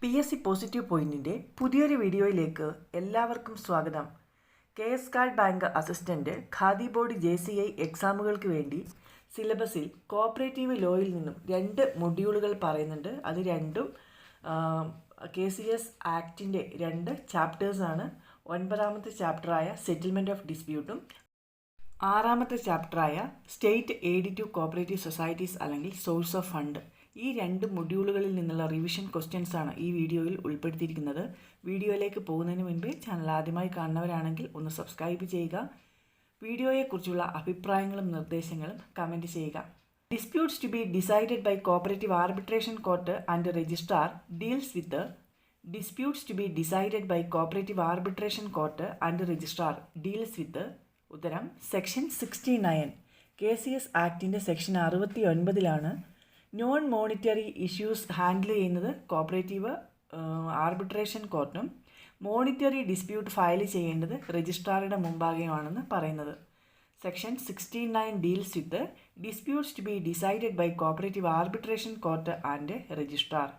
PSC positive പോയിന്റിൻ്റെ പുതിയൊരു വീഡിയോയിലേക്ക് എല്ലാവർക്കും സ്വാഗതം. KS card bank assistant khadi board JCI എക്സാമുകൾക്ക് വേണ്ടി സിലബസിൽ കോപ്പറേറ്റീവ് ലോയിൽ നിന്നും 2 മൊഡ്യൂളുകൾ പറയുന്നുണ്ട്. അത് രണ്ടും KCS ആക്ടിൻ്റെ 2 ചാപ്റ്റേഴ്സാണ്. 9ാമത്തെ ചാപ്റ്ററായ സെറ്റിൽമെൻറ്റ് ഓഫ് ഡിസ്പ്യൂട്ടും 6ാമത്തെ ചാപ്റ്ററായ state aid to cooperative societies അല്ലെങ്കിൽ സോഴ്സ് ഓഫ് ഫണ്ട്. ഈ 2 മൊഡ്യൂളുകളിൽ നിന്നുള്ള റിവിഷൻ ക്വസ്റ്റ്യൻസ് ആണ് ഈ വീഡിയോയിൽ ഉൾപ്പെടുത്തിയിരിക്കുന്നത്. വീഡിയോയിലേക്ക് പോകുന്നതിന് മുൻപ് ചാനൽ ആദ്യമായി കാണുന്നവരാണെങ്കിൽ ഒന്ന് സബ്സ്ക്രൈബ് ചെയ്യുക. വീഡിയോയെക്കുറിച്ചുള്ള അഭിപ്രായങ്ങളും നിർദ്ദേശങ്ങളും കമൻറ്റ് ചെയ്യുക. Disputes to be decided by cooperative arbitration court and registrar deals with disputes to be decided by cooperative arbitration court and registrar deals with ഉത്തരം സെക്ഷൻ 69. KCS ആക്ടിൻ്റെ section 69 non monetary issues handle ചെയ്യുന്നത് cooperative arbitration കോർട്ടും monetary dispute file ചെയ്യേണ്ടത് രജിസ്ട്രാറുടെ മുമ്പാകെയുമാണെന്ന് പറയുന്നത്. Section 69 deals with disputes to be decided by cooperative arbitration court and registrar.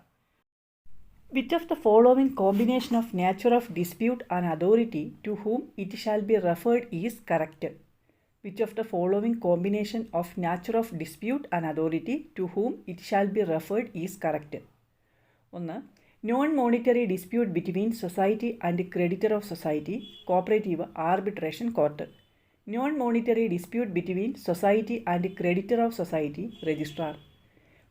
Which of the following combination of nature of dispute and authority to whom it shall be referred is correct? Which of the following combination of nature of dispute and authority to whom it shall be referred is correct? 1. Non-monetary dispute between society and creditor of society, cooperative arbitration court. Non-monetary dispute between society and creditor of society, registrar.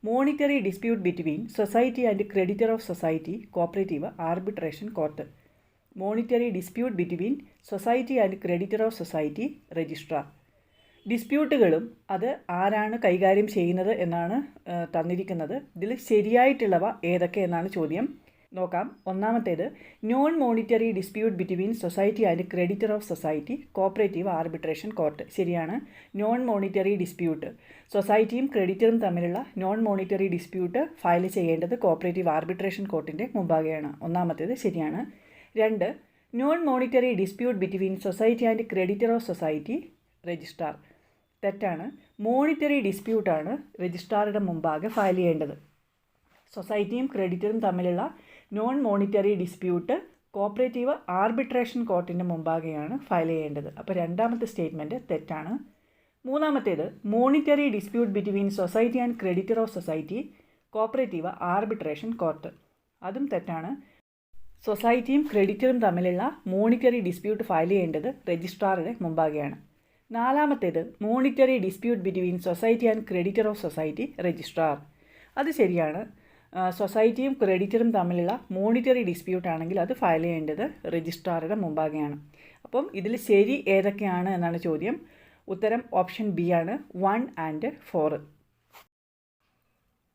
Monetary dispute between society and creditor of society, cooperative arbitration court. Monetary dispute between society and creditor of society, registrar. ഡിസ്പ്യൂട്ടുകളും അത് ആരാണ് കൈകാര്യം ചെയ്യുന്നത് എന്നാണ് തന്നിരിക്കുന്നത്. ഇതിൽ ശരിയായിട്ടുള്ളവ ഏതൊക്കെ എന്നാണ് ചോദ്യം. നോക്കാം. ഒന്നാമത്തേത് non monetary dispute between society and creditor of society, cooperative arbitration court. ശരിയാണ്. നോൺ മോണിറ്ററി ഡിസ്പ്യൂട്ട് സൊസൈറ്റിയും ക്രെഡിറ്ററും തമ്മിലുള്ള നോൺ മോണിറ്ററി ഡിസ്പ്യൂട്ട് ഫയൽ ചെയ്യേണ്ടത് കോപ്പറേറ്റീവ് ആർബിട്രേഷൻ കോർട്ടിൻ്റെ മുമ്പാകെയാണ്. ഒന്നാമത്തേത് ശരിയാണ്. 2. Non monetary dispute between society and creditor of society, registrar. തെറ്റാണ്. മോണിറ്ററി ഡിസ്പ്യൂട്ടാണ് രജിസ്ട്രാറുടെ മുമ്പാകെ ഫയൽ ചെയ്യേണ്ടത്. സൊസൈറ്റിയും ക്രെഡിറ്ററും തമ്മിലുള്ള non monetary dispute cooperative arbitration കോർട്ടിൻ്റെ മുമ്പാകെയാണ് ഫയൽ ചെയ്യേണ്ടത്. അപ്പോൾ രണ്ടാമത്തെ സ്റ്റേറ്റ്മെൻറ്റ് തെറ്റാണ്. മൂന്നാമത്തേത് monetary dispute between society and creditor of society, cooperative arbitration court. അതും തെറ്റാണ്. സൊസൈറ്റിയും ക്രെഡിറ്ററും തമ്മിലുള്ള മോണിറ്ററി ഡിസ്പ്യൂട്ട് ഫയൽ ചെയ്യേണ്ടത് രജിസ്ട്രാറുടെ മുമ്പാകെയാണ്. നാലാമത്തേത് monetary dispute between society and creditor of society, registrar. അത് ശരിയാണ്. സൊസൈറ്റിയും ക്രെഡിറ്ററും തമ്മിലുള്ള മോണിറ്ററി ഡിസ്പ്യൂട്ട് ആണെങ്കിൽ അത് ഫയൽ ചെയ്യേണ്ടത് രജിസ്ട്രാറുടെ മുമ്പാകെയാണ്. അപ്പം ഇതിൽ ശരി ഏതൊക്കെയാണ് എന്നാണ് ചോദ്യം. ഉത്തരം ഓപ്ഷൻ ബി ആണ്, 1 and 4.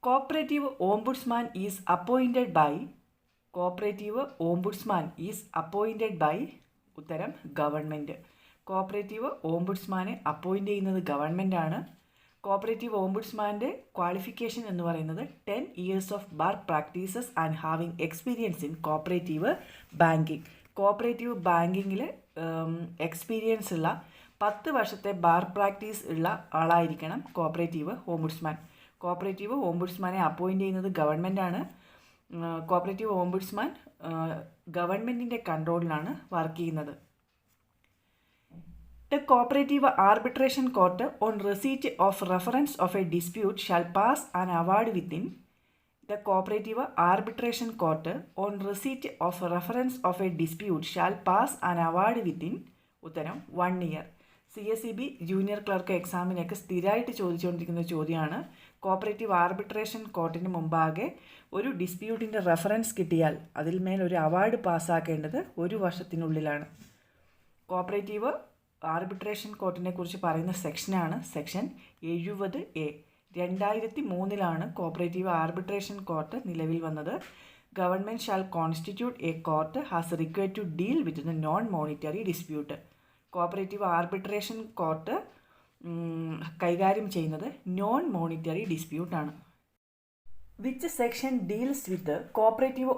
Cooperative ombudsman is appointed by ഉത്തരം ഗവൺമെൻറ്. കോപ്പറേറ്റീവ് ഓംബുഡ്സ്മാനെ അപ്പോയിൻ്റ് ചെയ്യുന്നത് ഗവൺമെൻറ്റാണ്. കോപ്പറേറ്റീവ് ഓംബുഡ്സ്മാൻ്റെ ക്വാളിഫിക്കേഷൻ എന്ന് പറയുന്നത് 10 years of bar practices and having experience in cooperative banking. Cooperative ബാങ്കിങ്ങിൽ എക്സ്പീരിയൻസ് ഉള്ള 10 വർഷത്തെ ബാർ പ്രാക്ടീസ് ഉള്ള ആളായിരിക്കണം കോപ്പറേറ്റീവ് ഓംബുഡ്സ്മാൻ. കോപ്പറേറ്റീവ് ഓംബുഡ്സ്മാനെ അപ്പോയിൻ്റ് ചെയ്യുന്നത് ഗവൺമെൻറ്റാണ്. കോപ്പറേറ്റീവ് ഓംബുഡ്സ്മാൻ ഗവൺമെൻറ്റിൻ്റെ കൺട്രോളിലാണ് വർക്ക് ചെയ്യുന്നത്. The cooperative arbitration court on receipt of reference of a dispute shall pass an award within. The cooperative arbitration court on receipt of reference of a dispute shall pass an award within ഉത്തരം 1 year. CSEB junior clerk എക്സാമിനൊക്കെ സ്ഥിരമായിട്ട് ചോദിച്ചുകൊണ്ടിരിക്കുന്ന ചോദ്യമാണ്. Cooperative arbitration കോർട്ടിന് മുമ്പാകെ ഒരു ഡിസ്പ്യൂട്ടിൻ്റെ reference കിട്ടിയാൽ അതിൽ മേൽ ഒരു award പാസ്സാക്കേണ്ടത് 1 വർഷത്തിനുള്ളിലാണ്. Cooperative arbitration കോർട്ടിനെ കുറിച്ച് പറയുന്ന സെക്ഷനാണ് section 70A. 2003 cooperative arbitration court നിലവിൽ വന്നത്. Government shall constitute a court has required to deal with the non monetary dispute. Cooperative arbitration court കൈകാര്യം ചെയ്യുന്നത് നോൺ മോണിറ്ററി ഡിസ്പ്യൂട്ടാണ്. Which section deals with cooperative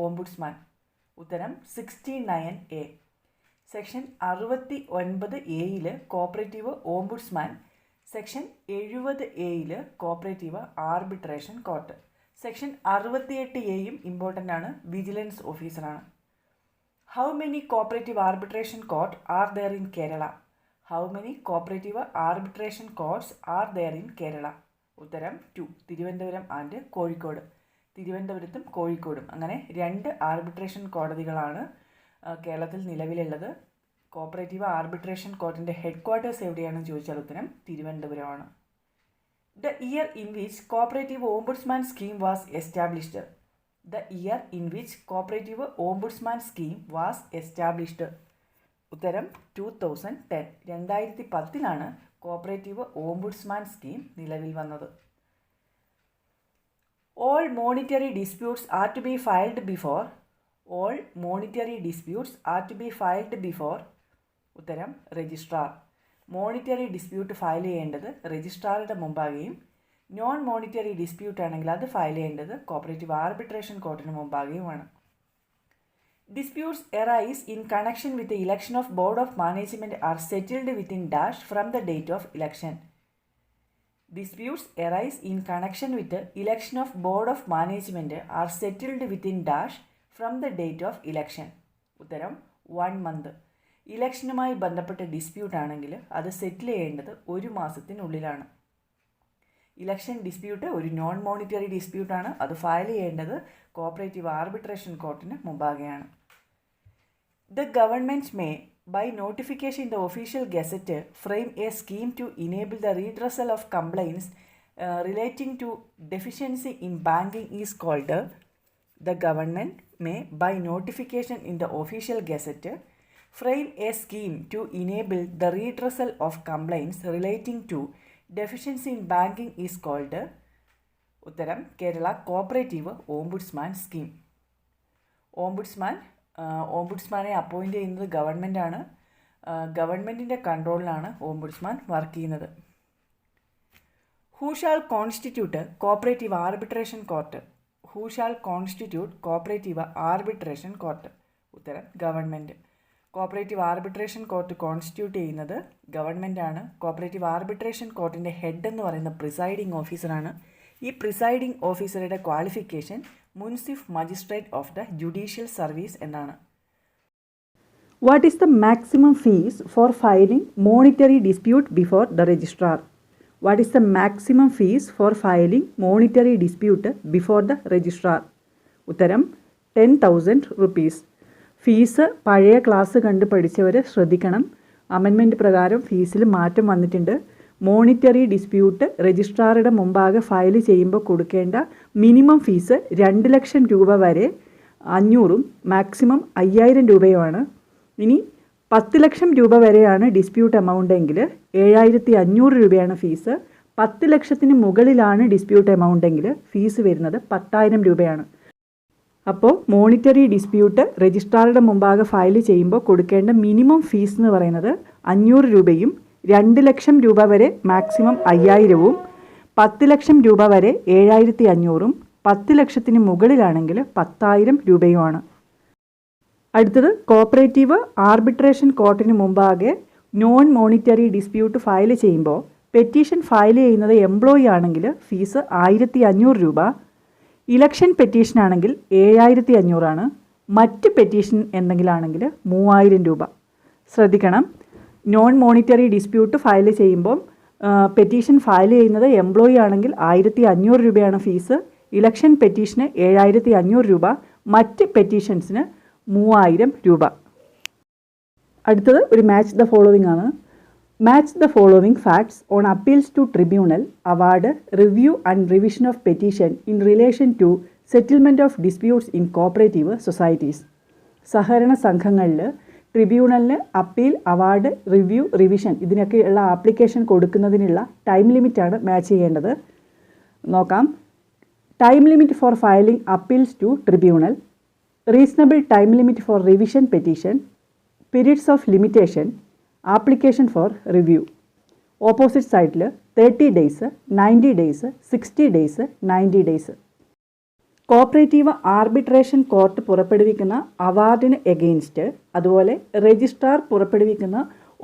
ombudsman? ഉത്തരം 69A. Section 69A cooperative ombudsman section 70A cooperative arbitration court. Section 68A important ആണ്, vigilance ഓഫീസറാണ്. How many cooperative arbitration court are there in Kerala? How many cooperative arbitration courts are there in Kerala? ഉത്തരം 2, Thiruvananthapuram and Kozhikode. തിരുവനന്തപുരത്തും കോഴിക്കോടും അങ്ങനെ 2 arbitration കോടതികളാണ് കേരളത്തിൽ നിലവിലുള്ളത്. Cooperative arbitration കോർട്ടിൻ്റെ ഹെഡ് ക്വാർട്ടേഴ്സ് എവിടെയാണെന്ന് ചോദിച്ചാൽ ഉത്തരം തിരുവനന്തപുരമാണ്. The year in which cooperative ombudsman scheme was established. The year in which cooperative ombudsman scheme was established. ഉത്തരം 2010. 2010 കോപ്പറേറ്റീവ് ഓംബുഡ്സ്മാൻ സ്കീം നിലവിൽ വന്നത്. All monetary disputes are to be filed before. All monetary disputes are to be filed before. ഉത്തരം രജിസ്ട്രാർ. Monetary dispute file ചെയ്യേണ്ടത് രജിസ്ട്രാറുടെ മുമ്പാകെയും non monetary dispute ആണെങ്കിൽ അത് ഫയൽ ചെയ്യേണ്ടത് കോപ്പറേറ്റീവ് ആർബിട്രേഷൻ കോർട്ടിന് മുമ്പാകെയുമാണ്. Disputes arise in connection with the election of Board of Management are settled within dash from the date of election. Disputes arise in connection with the election of Board of Management are settled within dash from the date of election. ഉത്തരം 1 month. ഇലക്ഷനുമായി ബന്ധപ്പെട്ട dispute ആണെങ്കിൽ അത് settle ചെയ്യേണ്ടത് 1 മാസത്തിനുള്ളിലാണ്. Election dispute ഒരു non monetary ഡിസ്പ്യൂട്ടാണ്, അത് file ചെയ്യേണ്ടത് കോപ്പറേറ്റീവ് ആർബിട്രേഷൻ കോർട്ടിന് മുമ്പാകെയാണ്. The government may, by notification in the official gazette, frame a scheme to enable the redressal of complaints relating to deficiency in banking is called. The government may, by notification in the official gazette, frame a scheme to enable the redressal of complaints relating to deficiency in banking is called. ഉത്തരം Kerala cooperative ombudsman scheme. ഓംബുഡ്സ്മാനെ appoint ചെയ്യുന്നത് ഗവൺമെൻറ്റാണ്. ഗവൺമെൻറ്റിൻ്റെ കൺട്രോളിലാണ് ombudsman work ചെയ്യുന്നത്. Who shall constitute cooperative arbitration court? Who shall constitute cooperative arbitration court? ഉത്തരം government. Cooperative arbitration court constitute ചെയ്യുന്നത് ഗവൺമെൻറ്റാണ്. കോപ്പറേറ്റീവ് ആർബിട്രേഷൻ കോർട്ടിൻ്റെ ഹെഡ് എന്ന് പറയുന്ന പ്രിസൈഡിംഗ് ഓഫീസറാണ്. ഈ പ്രിസൈഡിംഗ് ഓഫീസറുടെ qualification munsif magistrate of the judicial service എന്നാണ്. What is the maximum fees for filing monetary dispute before the registrar? What is the maximum fees for filing monetary dispute before the registrar? ഉത്തരം 10,000 rupees. Fees പഴയ class കണ്ട് പഠിച്ചവർ ശ്രദ്ധിക്കണം. Amendment പ്രകാരം ഫീസിൽ മാറ്റം വന്നിട്ടുണ്ട്. Monetary dispute രജിസ്ട്രാറുടെ മുമ്പാകെ ഫയൽ ചെയ്യുമ്പോൾ കൊടുക്കേണ്ട മിനിമം ഫീസ് 2 ലക്ഷം രൂപ വരെ 500 മാക്സിമം 5000 രൂപയുമാണ്. ഇനി 10 ലക്ഷം രൂപ വരെയാണ് ഡിസ്പ്യൂട്ട് എമൗണ്ട് എങ്കിൽ 7500 രൂപയാണ് ഫീസ്. 10 ലക്ഷത്തിന് മുകളിലാണ് ഡിസ്പ്യൂട്ട് എമൗണ്ട് എങ്കിൽ ഫീസ് വരുന്നത് 10,000 രൂപയാണ്. അപ്പോൾ മോണിറ്ററി ഡിസ്പ്യൂട്ട് രജിസ്ട്രാറുടെ മുമ്പാകെ ഫയൽ ചെയ്യുമ്പോൾ കൊടുക്കേണ്ട മിനിമം ഫീസ് എന്ന് പറയുന്നത് 500 രൂപയും 2 ലക്ഷം രൂപ വരെ മാക്സിമം 5000ഉം 10 ലക്ഷം രൂപ വരെ 7500ഉം 10 ലക്ഷത്തിന് മുകളിലാണെങ്കിൽ 10,000 രൂപയുമാണ്. അടുത്തത് കോപ്പറേറ്റീവ് ആർബിട്രേഷൻ കോർട്ടിന് മുമ്പാകെ നോൺ മോണിറ്ററി ഡിസ്പ്യൂട്ട് ഫയൽ ചെയ്യുമ്പോൾ പെറ്റീഷൻ ഫയൽ ചെയ്യുന്നത് എംപ്ലോയി ആണെങ്കിൽ ഫീസ് 1500 രൂപ. ഇലക്ഷൻ പെറ്റീഷൻ ആണെങ്കിൽ 7500 ആണ്. മറ്റ് പെറ്റീഷൻ എന്തെങ്കിലാണെങ്കിൽ 3000 രൂപ. ശ്രദ്ധിക്കണം, നോൺ മോണിറ്ററി ഡിസ്പ്യൂട്ട് ഫയൽ ചെയ്യുമ്പോൾ പെറ്റീഷൻ ഫയൽ ചെയ്യുന്നത് എംപ്ലോയി ആണെങ്കിൽ 1500 രൂപയാണ് ഫീസ്. ഇലക്ഷൻ പെറ്റീഷന് 7500 രൂപ. മറ്റ് പെറ്റീഷൻസിന് 3000 രൂപ. അടുത്തത് ഒരു മാച്ച് ദ ഫോളോവിംഗ് ആണ്. Match the following facts on appeals to tribunal award review and revision of petition in relation to settlement of disputes in cooperative societies. സഹകരണ സംഘങ്ങളിൽ ട്രിബ്യൂണലിന് അപ്പീൽ, അവാർഡ്, റിവ്യൂ, റിവിഷൻ ഇതിനൊക്കെയുള്ള ആപ്ലിക്കേഷൻ കൊടുക്കുന്നതിനുള്ള time ലിമിറ്റാണ് match ചെയ്യേണ്ടത്. നോക്കാം. Time limit for filing appeals to tribunal, reasonable time limit for revision petition, periods of limitation, application for review. Opposite സൈഡിൽ 30 days, 90 days, 60 days, 90 days. Cooperative arbitration court പുറപ്പെടുവിക്കുന്ന അവാർഡിന് against, അതുപോലെ registrar പുറപ്പെടുവിക്കുന്ന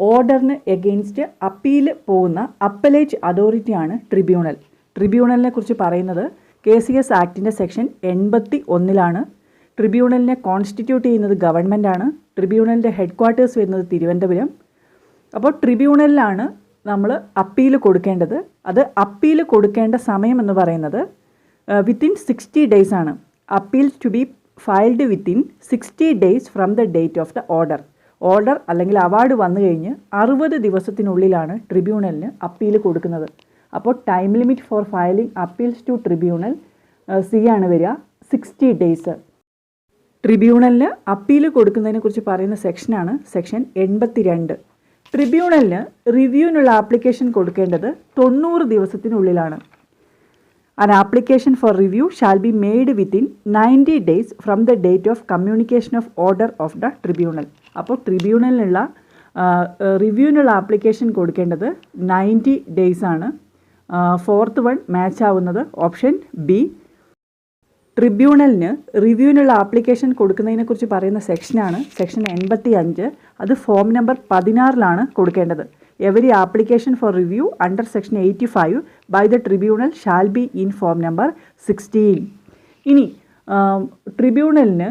ഓർഡറിന് against appeal പോകുന്ന appellate അതോറിറ്റിയാണ് tribunal. ട്രിബ്യൂണലിനെ കുറിച്ച് പറയുന്നത് KCS ആക്ടിൻ്റെ സെക്ഷൻ 81 ട്രിബ്യൂണലിനെ കോൺസ്റ്റിറ്റ്യൂട്ട് ചെയ്യുന്നത് ഗവൺമെൻറ്റാണ്. ട്രിബ്യൂണലിൻ്റെ ഹെഡ് ക്വാർട്ടേഴ്സ് വരുന്നത് തിരുവനന്തപുരം. അപ്പോൾ ട്രിബ്യൂണലിലാണ് നമ്മൾ അപ്പീൽ കൊടുക്കേണ്ടത്. അത് അപ്പീൽ കൊടുക്കേണ്ട സമയം എന്ന് പറയുന്നത് വിത്തിൻ 60 ഡേയ്സ് ആണ്. Appeal to be filed within 60 days from the date of the order അല്ലെങ്കിൽ അവാർഡ് വന്നു കഴിഞ്ഞ് 60 ദിവസത്തിനുള്ളിലാണ് ട്രിബ്യൂണലിന് അപ്പീൽ കൊടുക്കുന്നത്. അപ്പോൾ time limit for filing appeals to tribunal C ആണ് വരിക, 60 ഡേയ്സ്. ട്രിബ്യൂണലിന് അപ്പീൽ കൊടുക്കുന്നതിനെ കുറിച്ച് പറയുന്ന സെക്ഷനാണ് സെക്ഷൻ 82. ട്രിബ്യൂണലിന് റിവ്യൂവിനുള്ള ആപ്ലിക്കേഷൻ കൊടുക്കേണ്ടത് 90 ദിവസത്തിനുള്ളിലാണ്. An application for review shall be made within 90 days from the date of communication of order of the tribunal. അപ്പോൾ ട്രിബ്യൂണലിനുള്ള റിവ്യൂവിനുള്ള application കൊടുക്കേണ്ടത് 90 days ആണ്. Fourth one match ആവുന്നത് ഓപ്ഷൻ ബി. ട്രിബ്യൂണലിന് റിവ്യൂവിനുള്ള ആപ്ലിക്കേഷൻ കൊടുക്കുന്നതിനെക്കുറിച്ച് പറയുന്ന സെക്ഷനാണ് സെക്ഷൻ 85. അത് ഫോം നമ്പർ 16 കൊടുക്കേണ്ടത്. Every application for review under section 85 by the tribunal shall be in form number 16. ഇനി ട്രിബ്യൂണലിന്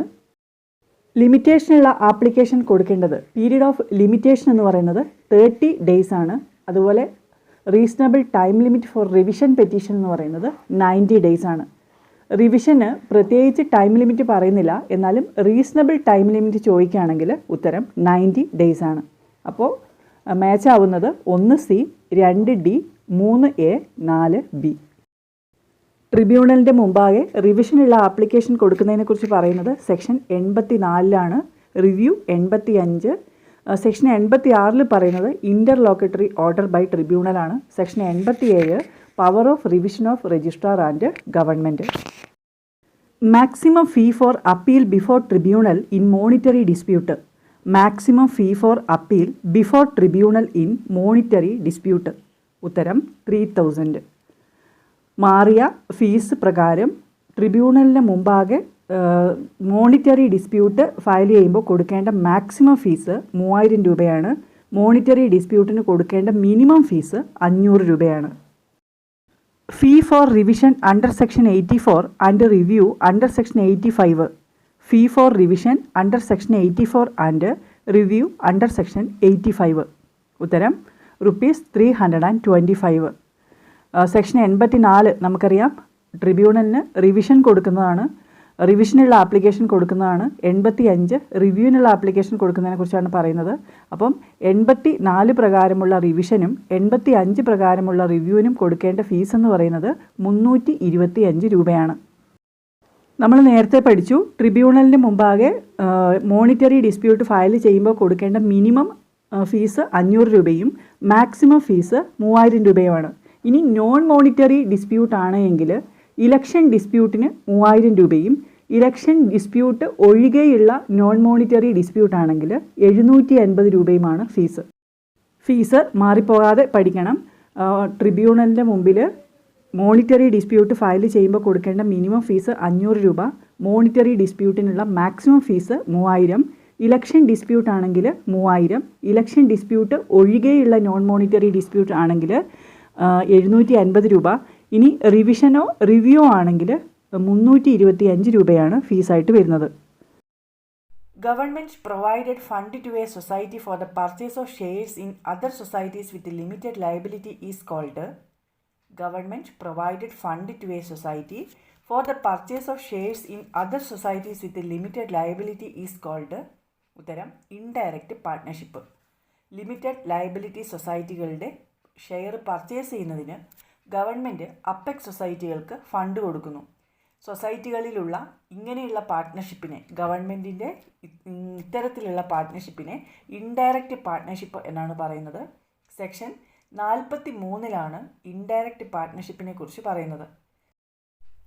ലിമിറ്റേഷനുള്ള application കൊടുക്കേണ്ടത് പീരീഡ് ഓഫ് ലിമിറ്റേഷൻ എന്ന് പറയുന്നത് 30 ഡേയ്സ് ആണ്. അതുപോലെ reasonable time limit for revision petition എന്ന് പറയുന്നത് 90 ഡേയ്സ് ആണ്. റിവിഷന് പ്രത്യേകിച്ച് ടൈം ലിമിറ്റ് പറയുന്നില്ല, എന്നാലും റീസണബിൾ ടൈം ലിമിറ്റ് ചോദിക്കുകയാണെങ്കിൽ ഉത്തരം 90 ഡേയ്സ് ആണ്. അപ്പോൾ മാച്ച് ആവുന്നത് 1C, 2D, 3A, 4B. ട്രിബ്യൂണലിൻ്റെ മുമ്പാകെ റിവിഷനുള്ള ആപ്ലിക്കേഷൻ കൊടുക്കുന്നതിനെക്കുറിച്ച് പറയുന്നത് സെക്ഷൻ 84 റിവ്യൂ 85. സെക്ഷൻ 86 പറയുന്നത് ഇൻ്റർലോക്കട്ടറി ഓർഡർ ബൈ ട്രിബ്യൂണലാണ്. Section 87 power of revision of registrar and government. Maximum fee for appeal before tribunal in monetary dispute. Maximum fee for appeal before tribunal in monetary dispute. ഉത്തരം 3000. മാറിയ fees പ്രകാരം ട്രിബ്യൂണലിന് മുമ്പാകെ monetary dispute file ചെയ്യുമ്പോൾ കൊടുക്കേണ്ട maximum fees 3000 രൂപയാണ്. Monetary ഡിസ്പ്യൂട്ടിന് കൊടുക്കേണ്ട minimum fees 500 രൂപയാണ്. Fee for revision under section 84 and review under section 85. Fee for revision under section 84 and review under section 85. ഉത്തരം ₹325. സെക്ഷൻ 84 നമുക്കറിയാം ട്രിബ്യൂണലിന് റിവിഷൻ കൊടുക്കുന്നതാണ്, റിവിഷനുള്ള ആപ്ലിക്കേഷൻ കൊടുക്കുന്നതാണ്. 85 റിവ്യൂവിനുള്ള ആപ്ലിക്കേഷൻ കൊടുക്കുന്നതിനെ കുറിച്ചാണ് പറയുന്നത്. അപ്പം 84 പ്രകാരമുള്ള റിവിഷനും 85 പ്രകാരമുള്ള റിവ്യൂവിനും കൊടുക്കേണ്ട ഫീസ് എന്ന് പറയുന്നത് 325 രൂപയാണ്. നമ്മൾ നേരത്തെ പഠിച്ചു ട്രിബ്യൂണലിന് മുമ്പാകെ മോണിറ്ററി ഡിസ്പ്യൂട്ട് ഫയൽ ചെയ്യുമ്പോൾ കൊടുക്കേണ്ട മിനിമം ഫീസ് 500 രൂപയും മാക്സിമം ഫീസ് 3000 രൂപയുമാണ്. ഇനി നോൺ മോണിറ്ററി ഡിസ്പ്യൂട്ട് ആണ് എങ്കിൽ ഇലക്ഷൻ ഡിസ്പ്യൂട്ടിന് 3000 രൂപയും ഇലക്ഷൻ ഡിസ്പ്യൂട്ട് ഒഴികെയുള്ള നോൺ മോണിറ്ററി ഡിസ്പ്യൂട്ട് ആണെങ്കിൽ 750 രൂപയുമാണ് ഫീസ്. ഫീസ് മാറിപ്പോകാതെ പഠിക്കണം. ട്രിബ്യൂണലിൻ്റെ മുമ്പിൽ മോണിറ്ററി ഡിസ്പ്യൂട്ട് ഫയൽ ചെയ്യുമ്പോൾ കൊടുക്കേണ്ട മിനിമം ഫീസ് 500 രൂപ, മോണിറ്ററി ഡിസ്പ്യൂട്ടിനുള്ള മാക്സിമം ഫീസ് 3000, ഇലക്ഷൻ ഡിസ്പ്യൂട്ട് ആണെങ്കിൽ 3000, ഇലക്ഷൻ ഡിസ്പ്യൂട്ട് ഒഴികെയുള്ള നോൺ മോണിറ്ററി ഡിസ്പ്യൂട്ട് ആണെങ്കിൽ 750 രൂപ. ഇനി റിവിഷനോ റിവ്യൂ ആണെങ്കിൽ 325 രൂപയാണ് ഫീസായിട്ട് വരുന്നത്. Government provided fund to a society for the purchase of shares in other societies with limited liability is called. Government provided fund to a society for the purchase of shares in other societies with limited liability is called. ഉത്തരം indirect partnership. Limited liability സൊസൈറ്റികളുടെ share purchase ചെയ്യുന്നതിന് government apex സൊസൈറ്റികൾക്ക് fund കൊടുക്കുന്നു. സൊസൈറ്റികളിലുള്ള ഇങ്ങനെയുള്ള പാർട്ട്ണർഷിപ്പിനെ ഗവൺമെൻറ്റിൻ്റെ ഇത്തരത്തിലുള്ള പാർട്ട്ണർഷിപ്പിനെ indirect partnership എന്നാണ് പറയുന്നത്. സെക്ഷൻ 43 ഇൻഡയറക്റ്റ് പാർട്ട്ണർഷിപ്പിനെ കുറിച്ച് പറയുന്നത്.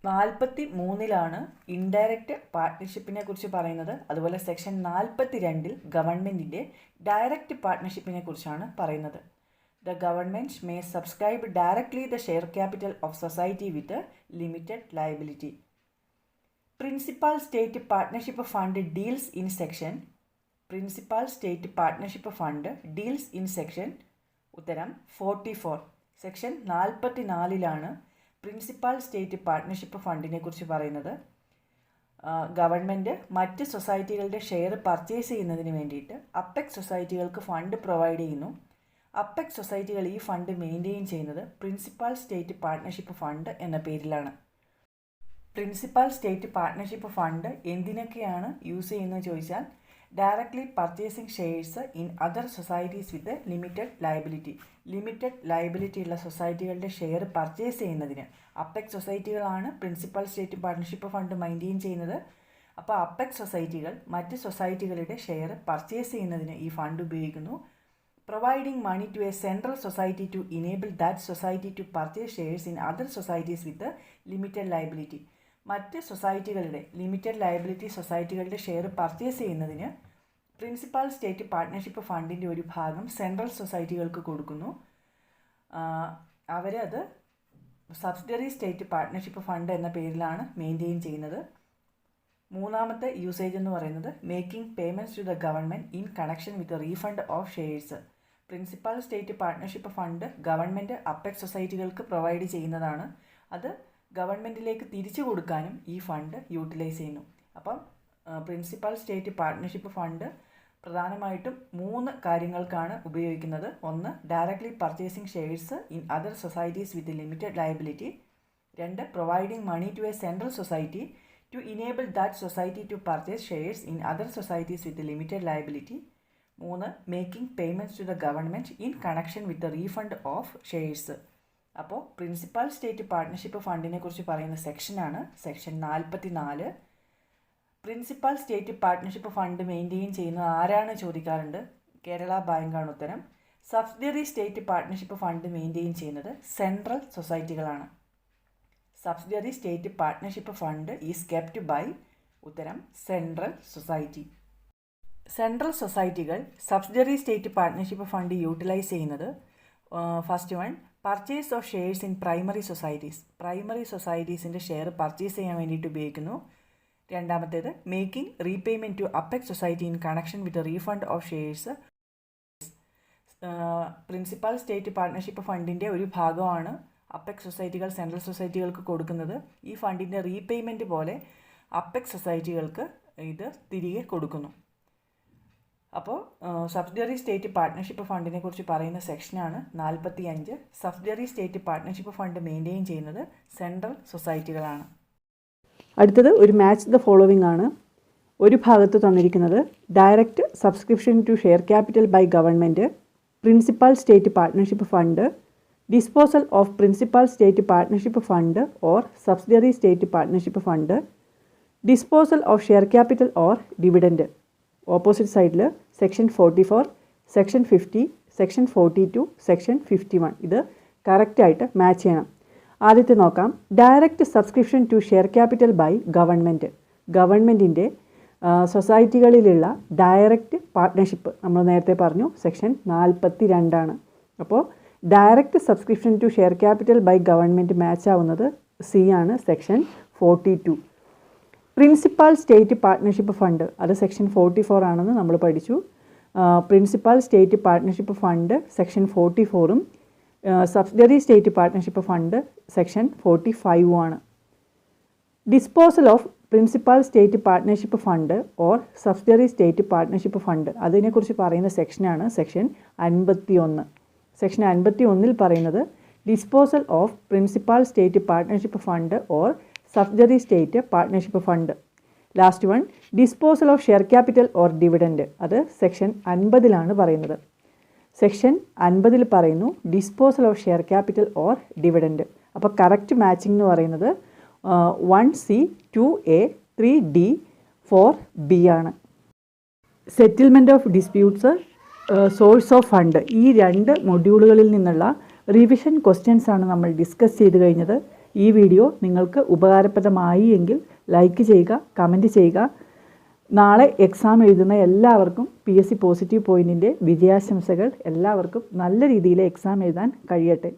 43 ഇൻഡയറക്റ്റ് പാർട്ട്ണർഷിപ്പിനെ കുറിച്ച് പറയുന്നത്. അതുപോലെ സെക്ഷൻ 42 ഗവൺമെൻറ്റിൻ്റെ ഡയറക്റ്റ് പാർട്ട്ണർഷിപ്പിനെ കുറിച്ചാണ് പറയുന്നത്. The government may subscribe directly the share capital of society with limited liability. Principal state partnership fund deals in section principal state partnership fund deals in section ഉത്തരം 44. സെക്ഷൻ 44 പ്രിൻസിപ്പാൽ സ്റ്റേറ്റ് പാർട്ട്ണർഷിപ്പ് ഫണ്ടിനെ കുറിച്ച് പറയുന്നത്. Government മറ്റ് സൊസൈറ്റികളുടെ share purchase ചെയ്യുന്നതിന് വേണ്ടിയിട്ട് apex സൊസൈറ്റികൾക്ക് fund provide ചെയ്യുന്നു. അപ്പെക്സ് സൊസൈറ്റികൾ ഈ ഫണ്ട് മെയിൻറ്റെയിൻ ചെയ്യുന്നത് പ്രിൻസിപ്പാൽ സ്റ്റേറ്റ് പാർട്ട്ണർഷിപ്പ് ഫണ്ട് എന്ന പേരിലാണ്. Principal state partnership fund എന്തിനൊക്കെയാണ് use ചെയ്യുന്നത് ചോദിച്ചാൽ, directly purchasing shares in other societies with limited liability ഉള്ള സൊസൈറ്റികളുടെ ഷെയർ പർച്ചേസ് ചെയ്യുന്നതിന് അപ്പെക്സ് സൊസൈറ്റികളാണ് principal state partnership fund maintain ചെയ്യുന്നത്. അപ്പോൾ അപ്പെക്സ് സൊസൈറ്റികൾ മറ്റ് സൊസൈറ്റികളുടെ ഷെയർ പർച്ചേസ് ചെയ്യുന്നതിന് ഈ ഫണ്ട് ഉപയോഗിക്കുന്നു. Providing money to a central society to enable that society to purchase shares in other societies with limited liability. മറ്റ് സൊസൈറ്റികളുടെ ലിമിറ്റഡ് ലയബിലിറ്റി സൊസൈറ്റികളുടെ ഷെയർ പർച്ചേസ് ചെയ്യുന്നതിന് പ്രിൻസിപ്പാൽ സ്റ്റേറ്റ് പാർട്ട്ണർഷിപ്പ് ഫണ്ടിൻ്റെ ഒരു ഭാഗം സെൻട്രൽ സൊസൈറ്റികൾക്ക് കൊടുക്കുന്നു. അവരത് സബ്സിഡറി സ്റ്റേറ്റ് പാർട്ട്ണർഷിപ്പ് ഫണ്ട് എന്ന പേരിലാണ് മെയിൻറ്റെയിൻ ചെയ്യുന്നത്. മൂന്നാമത്തെ യൂസേജ് എന്ന് പറയുന്നത് making payments to the government in connection with refund of shares. Principal state partnership fund government apex സൊസൈറ്റികൾക്ക് പ്രൊവൈഡ് ചെയ്യുന്നതാണ്. അത് ഗവൺമെൻറ്റിലേക്ക് തിരിച്ചു കൊടുക്കാനും ഈ ഫണ്ട് യൂട്ടിലൈസ് ചെയ്യുന്നു. അപ്പം പ്രിൻസിപ്പൽ സ്റ്റേറ്റ് പാർട്ട്ണർഷിപ്പ് ഫണ്ട് പ്രധാനമായിട്ടും 3 കാര്യങ്ങൾക്കാണ് ഉപയോഗിക്കുന്നത്. ഒന്ന്, directly purchasing shares in other societies with limited liability. 2, providing money to a central society to enable that society to purchase shares in other societies with limited liability. 3, making payments to the government in connection with refund of shares. അപ്പോൾ principal state partnership ഫണ്ടിനെ കുറിച്ച് പറയുന്ന സെക്ഷനാണ് section 44. Principal state partnership fund maintain ചെയ്യുന്നത് ആരാണ് ചോദിക്കാറുണ്ട്. കേരള ബാങ്കാണ് ഉത്തരം. Subsidiary state partnership fund maintain ചെയ്യുന്നത് സെൻട്രൽ സൊസൈറ്റികളാണ്. Subsidiary state partnership fund is kept by ഉത്തരം സെൻട്രൽ സൊസൈറ്റി. സെൻട്രൽ സൊസൈറ്റികൾ subsidiary state partnership fund utilise ചെയ്യുന്നത് first one, purchase of shares in primary സൊസൈറ്റീസിൻ്റെ ഷെയർ പർച്ചേസ് ചെയ്യാൻ വേണ്ടിയിട്ട് ഉപയോഗിക്കുന്നു. രണ്ടാമത്തേത്, making repayment to apex society in connection with refund of shares. Principal state partnership ഫണ്ടിൻ്റെ ഒരു ഭാഗമാണ് അപ്പെക്സ് സൊസൈറ്റികൾ സെൻട്രൽ സൊസൈറ്റികൾക്ക് കൊടുക്കുന്നത്. ഈ ഫണ്ടിൻ്റെ റീപേയ്മെൻറ്റ് പോലെ അപ്പെക്സ് സൊസൈറ്റികൾക്ക് ഇത് തിരികെ കൊടുക്കുന്നു. അപ്പോൾ സബ്സിഡറി സ്റ്റേറ്റ് പാർട്ട്ണർഷിപ്പ് ഫണ്ടിനെ കുറിച്ച് പറയുന്ന സെക്ഷനാണ് 45. Subsidiary state partnership fund maintain ചെയ്യുന്നത് സെൻട്രൽ സൊസൈറ്റികളാണ്. അടുത്തത് ഒരു മാച്ച് ദ ഫോളോവിങ് ആണ്. ഒരു ഭാഗത്ത് തന്നിരിക്കുന്നത് direct subscription to share capital by government, principal state partnership fund, disposal of principal state partnership fund or subsidiary state partnership fund, disposal of share capital or dividend. Opposite സൈഡിൽ section 44, section 50, section 42, section 51. ഇത് കറക്റ്റായിട്ട് match ചെയ്യണം. ആദ്യത്തെ നോക്കാം. Direct subscription to share capital by government. ഗവൺമെൻറ്റിൻ്റെ സൊസൈറ്റികളിലുള്ള direct partnership നമ്മൾ നേരത്തെ പറഞ്ഞു സെക്ഷൻ 42. അപ്പോൾ direct subscription to share capital by government match ആവുന്നത് സി ആണ്, section 42. Principal state partnership fund അത് സെക്ഷൻ 44 ആണെന്ന് നമ്മൾ പഠിച്ചു. Principal state partnership fund section 44ഉം subsidiary state partnership fund section 45 ആണ്. Disposal of principal state partnership fund or subsidiary state partnership fund അതിനെക്കുറിച്ച് പറയുന്ന സെക്ഷനാണ് സെക്ഷൻ 51. സെക്ഷൻ 51ൽ പറയുന്നത് disposal of principal state partnership fund or subsidiary state partnership fund. Last one, disposal of share capital or dividend. അത് section 50ലാണ് പറയുന്നത്. Section 50ൽ പറയുന്നു disposal of share capital or dividend. അപ്പോൾ correct matching എന്ന് പറയുന്നത് 1C, 2A, 3D, 4B ആണ്. Settlement of disputes, source of fund, ഈ 2 മൊഡ്യൂളുകളിൽ നിന്നുള്ള റിവിഷൻ ക്വസ്റ്റ്യൻസ് ആണ് നമ്മൾ ഡിസ്കസ് ചെയ്ത് കഴിഞ്ഞത്. ഈ വീഡിയോ നിങ്ങൾക്ക് ഉപകാരപ്രദമായി എങ്കിൽ ലൈക്ക് ചെയ്യുക, കമൻറ്റ് ചെയ്യുക. നാളെ എക്സാം എഴുതുന്ന എല്ലാവർക്കും PSC പോസിറ്റീവ് പോയിൻറ്റിൻ്റെ വിജയാശംസകൾ. എല്ലാവർക്കും നല്ല രീതിയിൽ എക്സാം എഴുതാൻ കഴിയട്ടെ.